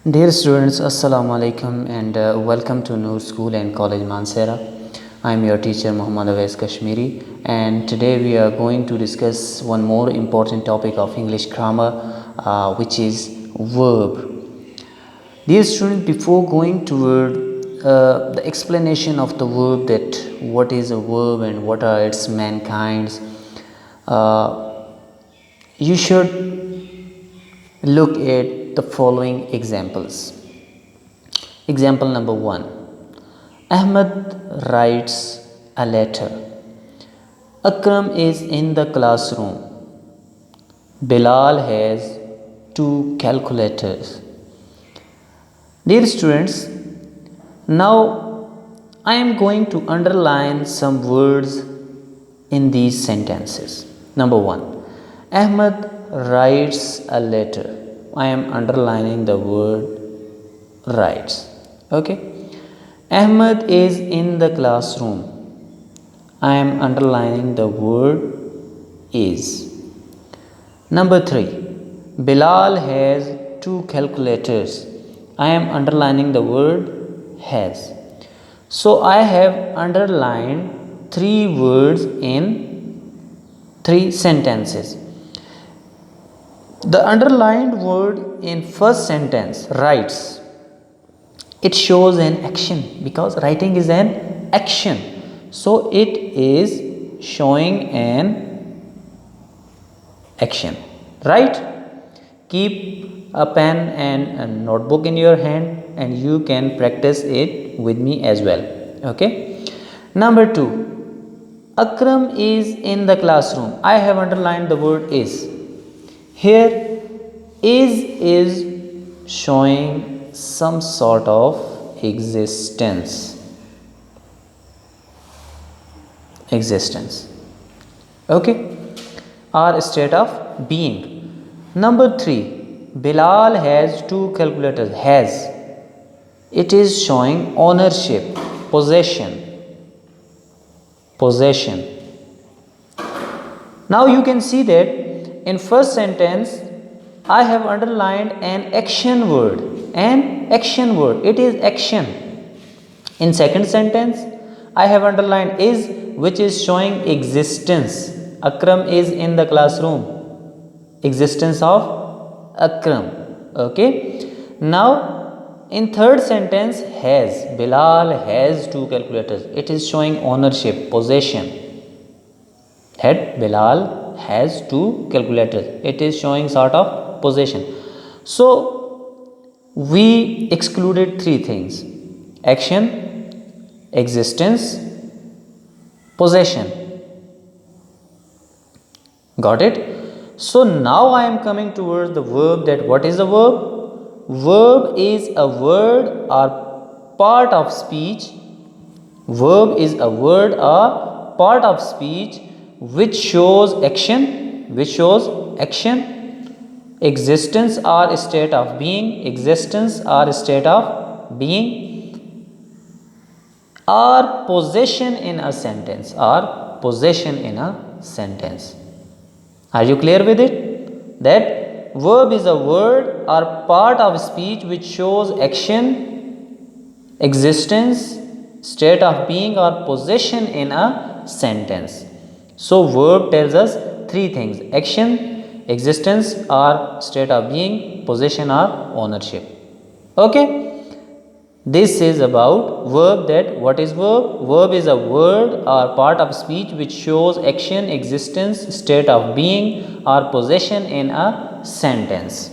Dear students, Assalamu alaikum and welcome to Noor School and College Mansehra. I am your teacher Muhammad Awais Kashmiri, and today we are going to discuss one more important topic of English grammar, which is verb. Dear students, before going toward the explanation of the verb, that what is a verb and what are its main kinds, you should look at the following examples. Example number 1. Ahmed writes a letter. Akram is in the classroom. Bilal has 2 calculators. Dear students, now I am going to underline some words in these sentences. Number 1. Ahmed writes a letter. I am underlining the word writes. Okay. Ahmed is in the classroom. I am underlining the word is. Number 3. Bilal has 2 calculators. I am underlining the word has. So I have underlined 3 words in 3 sentences. The underlined word in first sentence, writes, it shows an action because writing is an action. So it is showing an action. Right? Keep a pen and a notebook in your hand and you can practice it with me as well. Okay? Number 2. Akram is in the classroom. I have underlined the word is. Here is showing some sort of existence. Okay, or state of being. Number 3. Bilal has 2 calculators. Has. It is showing ownership, possession. Now you can see that in first sentence, I have underlined an action word. It is action. In second sentence, I have underlined is, which is showing existence. Akram is in the classroom. Existence of Akram. Okay. Now, in third sentence, has. Bilal has 2 calculators. It is showing ownership, possession. Bilal has 2 calculators. It is showing sort of possession. So we excluded 3 things: action, existence, possession. Got it? So now I am coming towards the verb. That what is a verb? Verb is a word or part of speech. Verb is a word or part of speech which shows action, existence or state of being, or possession in a sentence, Are you clear with it? That verb is a word or part of speech which shows action, existence, state of being or possession in a sentence. So verb tells us 3 things: action, existence or state of being, possession or ownership. Okay? This is about verb. That what is verb? Verb is a word or part of speech which shows action, existence, state of being or possession in a sentence.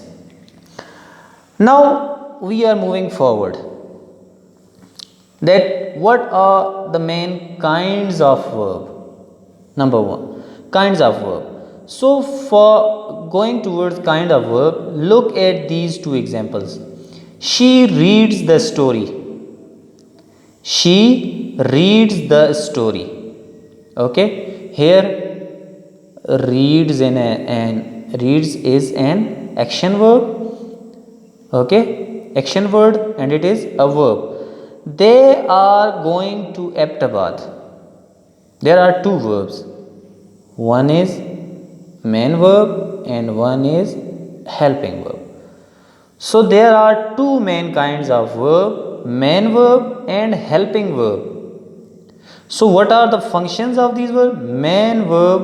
Now we are moving forward. That what are the main kinds of verb? Number 1, kinds of verb. So for going towards kind of verb, look at these 2 examples. She reads the story. Okay, here reads is an action verb. Okay, action word, and it is a verb. They are going to Aptabad. There are 2 verbs. One is main verb and one is helping verb. So there are two main kinds of verb, main verb and helping verb. So what are the functions of these verbs? Main verb,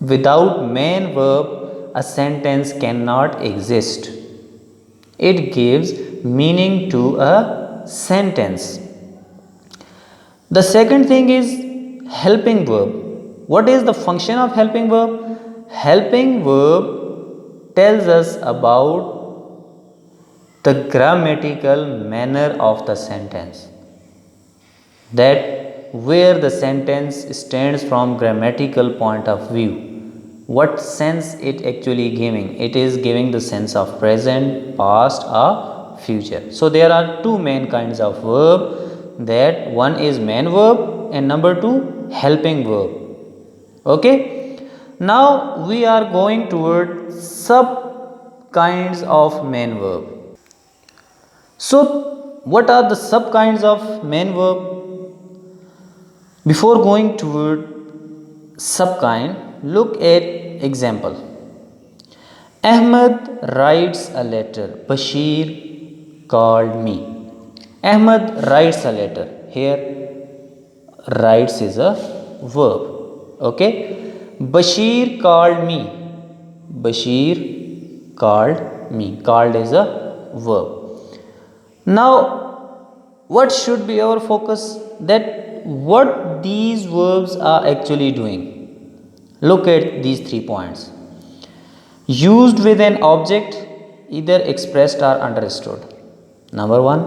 without main verb a sentence cannot exist. It gives meaning to a sentence. The second thing is helping verb. What is the function of helping verb? Helping verb tells us about the grammatical manner of the sentence, that where the sentence stands from grammatical point of view, what sense it actually giving. It is giving the sense of present, past or future. So there are two main kinds of verb, that one is main verb and number two helping verb. Okay, now we are going toward sub kinds of main verb. So what are the sub kinds of main verb? Before going toward sub kind, look at example. Ahmed writes a letter. Bashir called me. Ahmed writes a letter. Here, writes is a verb. Okay. Bashir called me. Bashir called me. Called is a verb. Now, what should be our focus? That what these verbs are actually doing. Look at these 3 points. Used with an object, either expressed or understood. Number 1,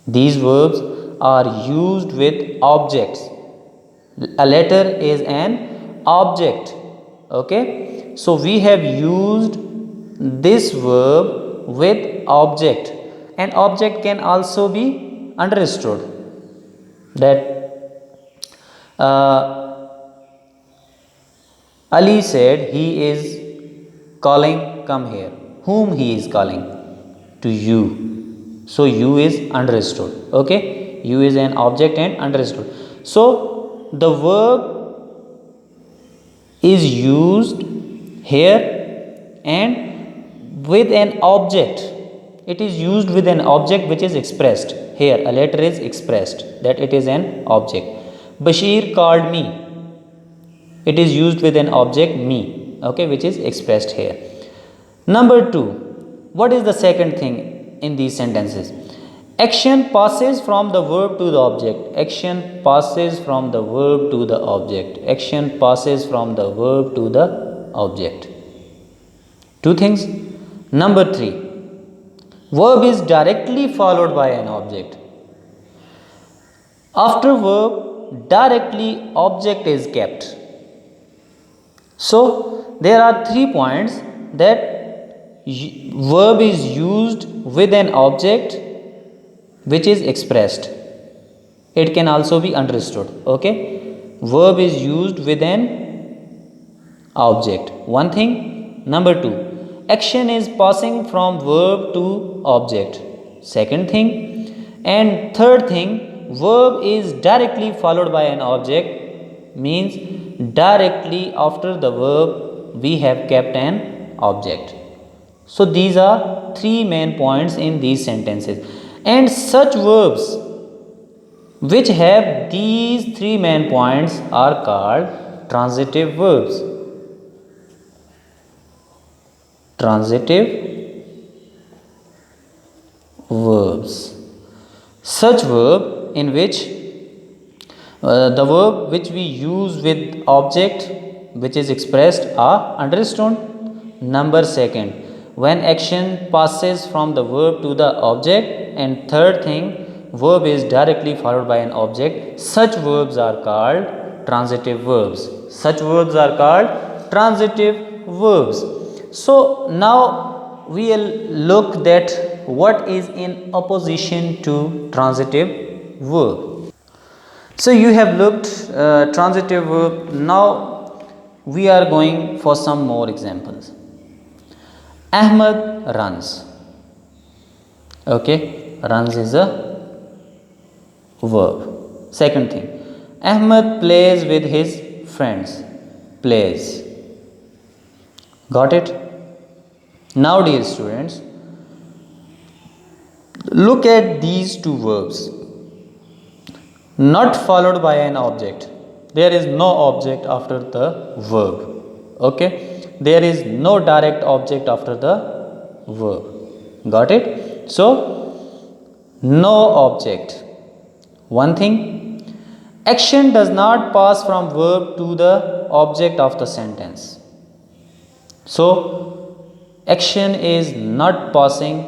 these verbs are used with objects. A letter is an object. Okay, so we have used this verb with object, and object can also be understood. That Ali said he is calling, come here. Whom he is calling? To you. So you is understood. Okay, you is an object and understood. So the verb is used here and with an object. It is used with an object which is expressed. Here a letter is expressed, that it is an object. Bashir called me. It is used with an object me, okay, which is expressed here. Number 2, what is the second thing in these sentences? Action passes from the verb to the object. Action passes from the verb to the object. Action passes from the verb to the object. 2 things. Number 3, verb is directly followed by an object. After verb, directly object is kept. So there are 3 points, that verb is used with an object which is expressed. It can also be understood. Okay, verb is used with an object. One thing. Number 2, action is passing from verb to object. Second thing. And third thing, verb is directly followed by an object, means directly after the verb we have kept an object. So these are 3 main points in these sentences. And such verbs which have these 3 main points are called transitive verbs. Transitive verbs. Such verb in which the verb which we use with object which is expressed are understood. Number 2, when action passes from the verb to the object. And third thing, verb is directly followed by an object. Such verbs are called transitive verbs. Such verbs are called transitive verbs. So now we will look that what is in opposition to transitive verb. So you have looked transitive verb. Now we are going for some more examples. Ahmed runs. Okay, runs is a verb. Second thing, Ahmed plays with his friends. Plays. Got it? Now, dear students, look at these two verbs. Not followed by an object. There is no object after the verb. Okay, there is no direct object after the verb. Got it? So no object. One thing, action does not pass from verb to the object of the sentence. So action is not passing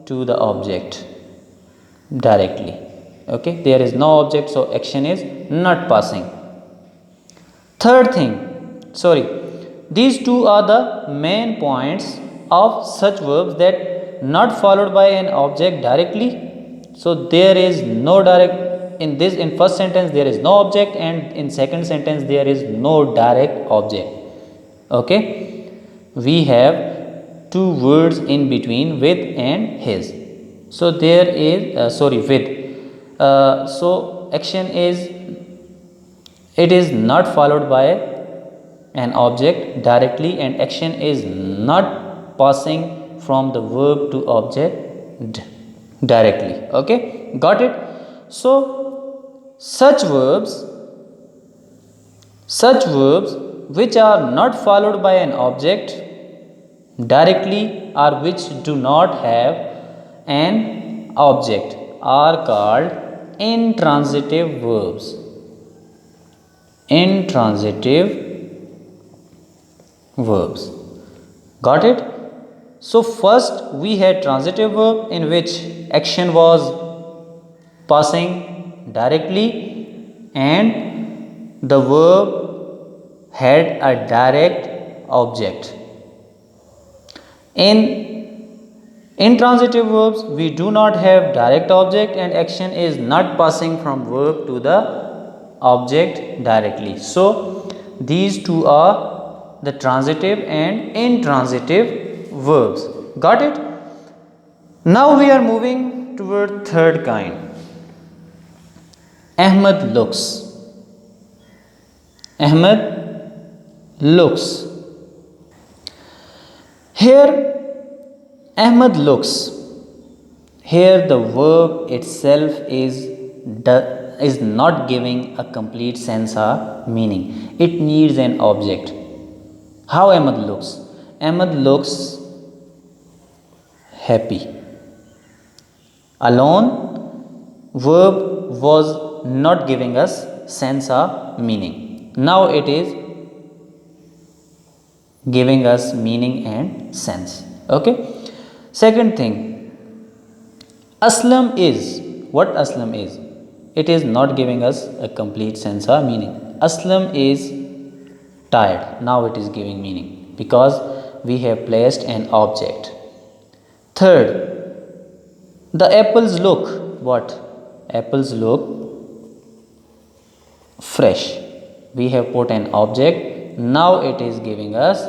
to the object directly. Okay, there is no object, so action is not passing. Third thing, these two are the main points of such verbs that not followed by an object directly. So there is no direct in first sentence there is no object, and in second sentence there is no direct object. Okay, we have two words in between, with and his. So there is with. So action is not followed by an object directly, and action is not passing from the verb to object directly. Okay, got it? So such verbs which are not followed by an object directly, or which do not have an object, are called intransitive verbs. Intransitive verbs. Got it? So first we had transitive verb in which action was passing directly and the verb had a direct object. In intransitive verbs we do not have direct object and action is not passing from verb to the object directly. So these two are the transitive and intransitive verbs. Got it? Now we are moving toward third kind. Ahmed looks. Ahmed looks. Here Ahmed looks. Here the verb itself is not giving a complete sense or meaning. It needs an object. How Ahmed looks? Ahmed looks happy. Alone, verb was not giving us sense or meaning. Now it is giving us meaning and sense. Okay. Second thing, Aslam is. What Aslam is? It is not giving us a complete sense or meaning. Aslam is tired. Now it is giving meaning because we have placed an object. Third, the apples look. What? Apples look fresh. We have put an object. Now it is giving us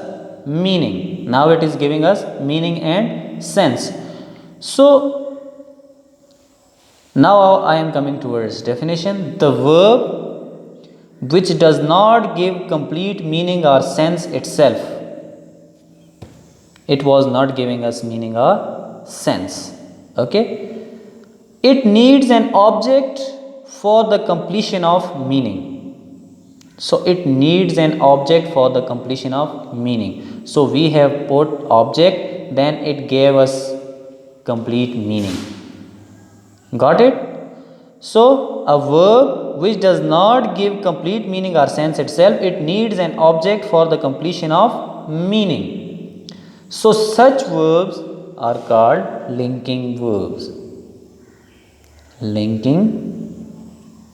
meaning. Now it is giving us meaning and sense. So now I am coming towards definition. The verb which does not give complete meaning or sense itself. It was not giving us meaning or sense. Okay. It needs an object for the completion of meaning. So it needs an object for the completion of meaning. So we have put object, then it gave us complete meaning. Got it? So a verb which does not give complete meaning or sense itself, it needs an object for the completion of meaning. So such verbs are called linking verbs. Linking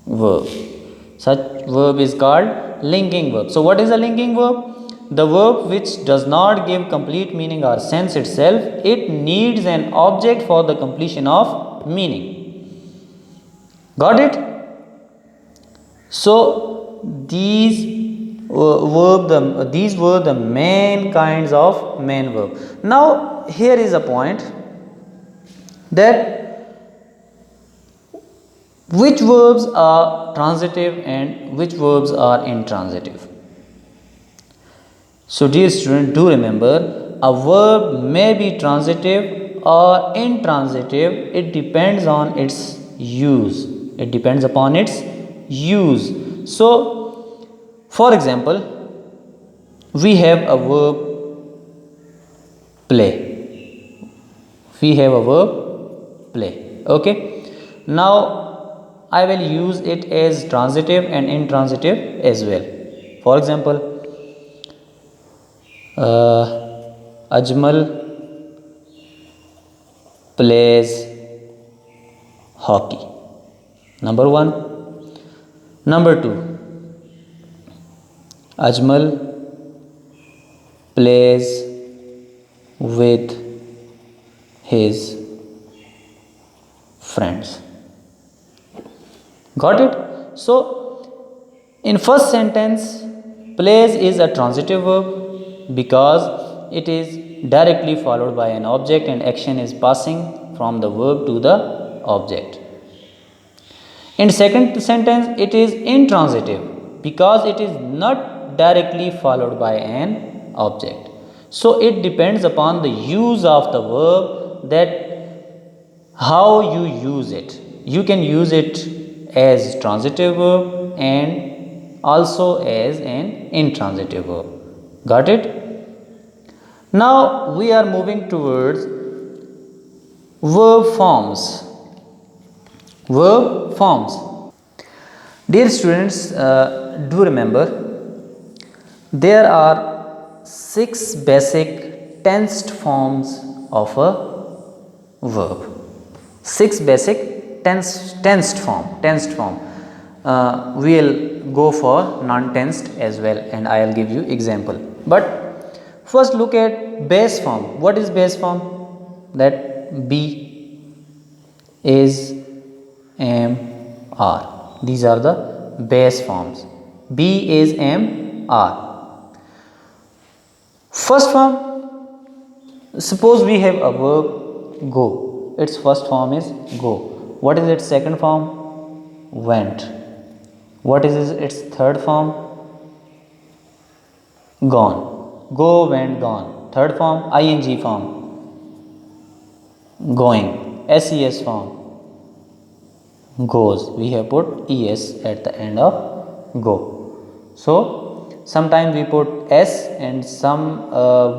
verb. Such verb is called linking verb. So what is a linking verb? The verb which does not give complete meaning or sense itself, it needs an object for the completion of meaning. Got it? So these were the main kinds of main verb. Now here is a point that which verbs are transitive and which verbs are intransitive. So dear student, do remember a verb may be transitive or intransitive. It depends on its use. It depends upon its use. So, for example, we have a verb play. We have a verb play. Okay. Now, I will use it as transitive and intransitive as well. For example, Ajmal plays hockey. Number one. Number two, Ajmal plays with his friends. Got it? So, in first sentence, plays is a transitive verb because it is directly followed by an object and action is passing from the verb to the object. In second sentence, it is intransitive because it is not directly followed by an object. So, it depends upon the use of the verb, that how you use it. You can use it as transitive verb and also as an intransitive verb. Got it? Now, we are moving towards verb forms. Verb forms. Dear students, do remember there are 6 basic tensed forms of a verb. 6 basic tensed form. We'll go for non-tensed as well, and I'll give you example. But first look at base form. What is base form? That be, is, am, are. These are the base forms. Be, is, am, are. First form, suppose we have a verb go. Its first form is go. What is its second form? Went. What is its third form? Gone. Go, went, gone. Third form, ing form. Going. ses form. Goes. We have put es at the end of go. So, sometimes we put s and some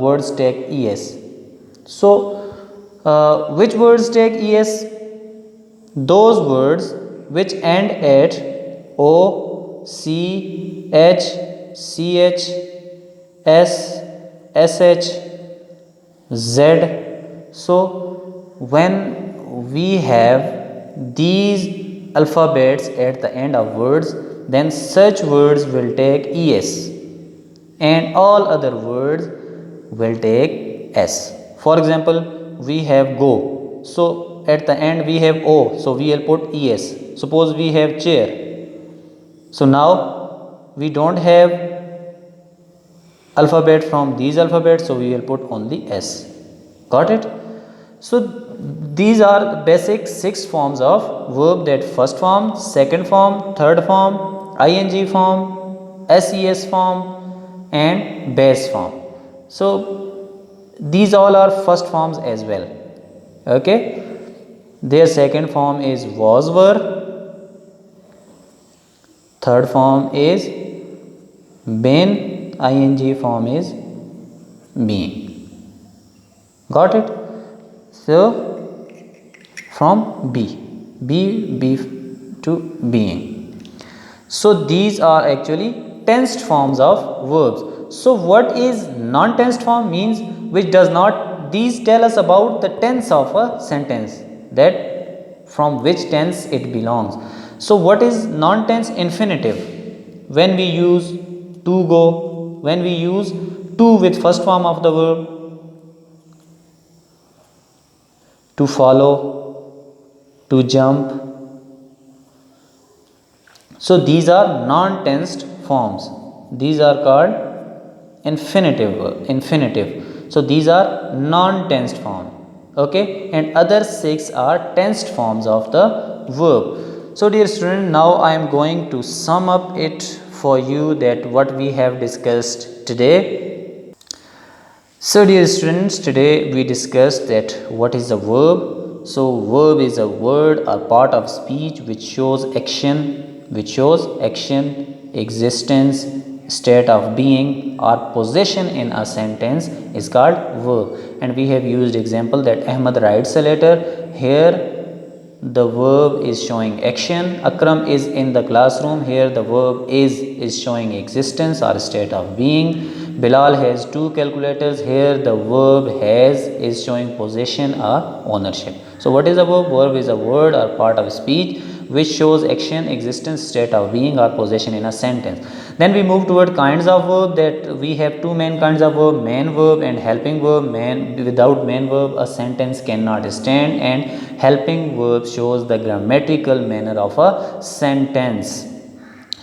words take es. So, which words take es? Those words which end at o, c, h, ch, s, sh, z. So, when we have these alphabets at the end of words, then such words will take es and all other words will take s. For example, we have go. So, at the end we have o. So, we will put es. Suppose we have chair. So, now we don't have alphabet from these alphabets. So, we will put only s. Got it? So, these are the basic 6 forms of verb, that first form, second form, third form, ing form, ses form and base form. So, these all are first forms as well. Okay. Their second form is was, were. Third form is been. Ing form is being. Got it? So, from be to being. So, these are actually tensed forms of verbs. So, what is non-tensed form? Means which does not, these tell us about the tense of a sentence, that from which tense it belongs. So, what is non-tense? Infinitive. When we use to go, when we use to with first form of the verb, to follow, to jump. So, these are non-tensed forms. These are called infinitive. So, these are non-tensed form. Okay, and other 6 are tensed forms of the verb. So, dear student, now I am going to sum up it for you, that what we have discussed today. So dear students, today we discussed that what is a verb. So verb is a word or part of speech which shows action, existence, state of being or possession in a sentence is called verb. And we have used example that Ahmad writes a letter. Here the verb is showing action. Akram is in the classroom. Here the verb is showing existence or state of being. Bilal has two calculators. Here the verb has is showing possession or ownership. So what is a verb? Verb is a word or part of speech which shows action, existence, state of being or possession in a sentence. Then we move toward kinds of verb, that we have two main kinds of verb, main verb and helping verb. Without main verb a sentence cannot stand, and helping verb shows the grammatical manner of a sentence.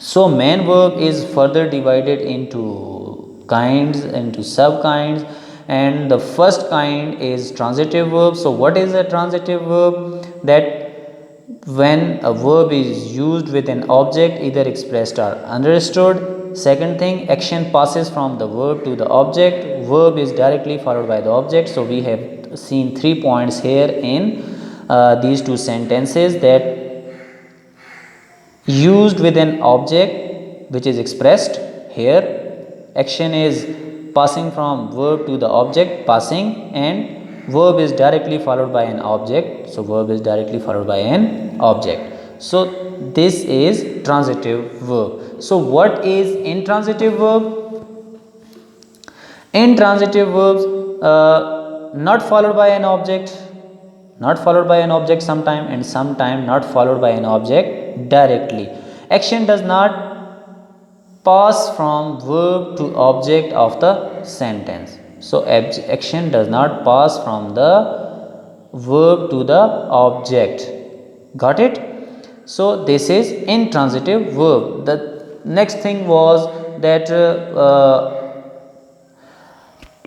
So main verb is further divided into kinds, into sub kinds, and the first kind is transitive verb. So what is a transitive verb? That when a verb is used with an object either expressed or understood. Second thing, action passes from the verb to the object. Verb is directly followed by the object. So we have seen 3 points here in these two sentences, that used with an object which is expressed. Here action is passing from verb to the object, passing, and verb is directly followed by an object. So verb is directly followed by an object. So this is transitive verb. So what is intransitive verb? Intransitive verbs not followed by an object, sometime, and sometime not followed by an object directly. Action does not pass from verb to object of the sentence. So action does not pass from the verb to the object. Got it? So this is intransitive verb. The next thing was that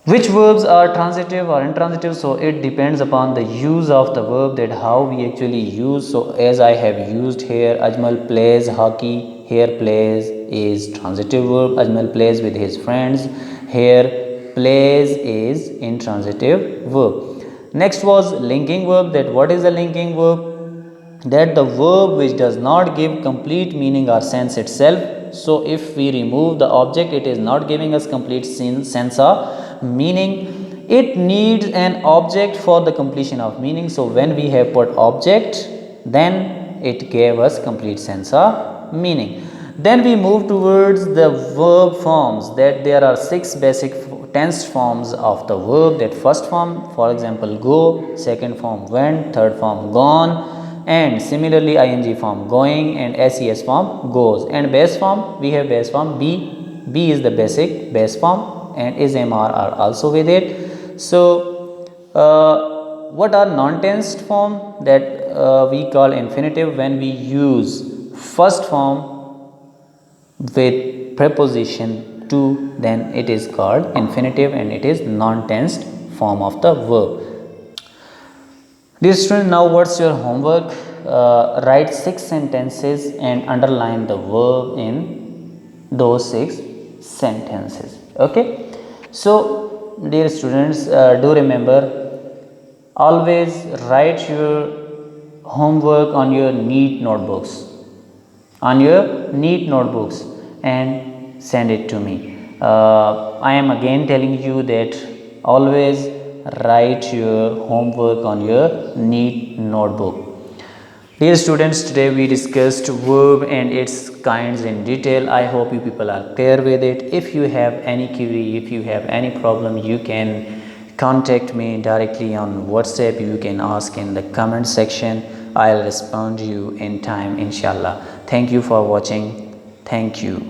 which verbs are transitive or intransitive. So it depends upon the use of the verb, that how we actually use. So as I have used here, Ajmal plays hockey. Here plays is transitive verb. Ajmal plays with his friends. Here plays is intransitive verb. Next was linking verb. That what is a linking verb? That the verb which does not give complete meaning or sense itself. So if we remove the object, it is not giving us complete sense or meaning. It needs an object for the completion of meaning. So when we have put object, then it gave us complete sense or meaning. Then we move towards the verb forms. That there are 6 basic tense forms of the verb. That first form, for example, go. Second form, went. Third form, gone. And similarly ing form, going. And ses form, goes. And base form, we have base form be. Be is the basic base form, and is mr are also with it. So what are non-tensed form? That we call infinitive when we use first form with preposition to, then it is called infinitive, and it is non-tensed form of the verb. Dear student, now what's your homework? Write 6 sentences and underline the verb in those 6 sentences. Okay. So dear students, do remember, always write your homework on your neat notebooks, and send it to me. I am again telling you that always write your homework on your neat notebook. Dear students, today we discussed verb and its kinds in detail. I hope you people are clear with it. If you have any query, if you have any problem, you can contact me directly on WhatsApp. You can ask in the comment section. I'll respond to you in time, inshallah. Thank you for watching. Thank you.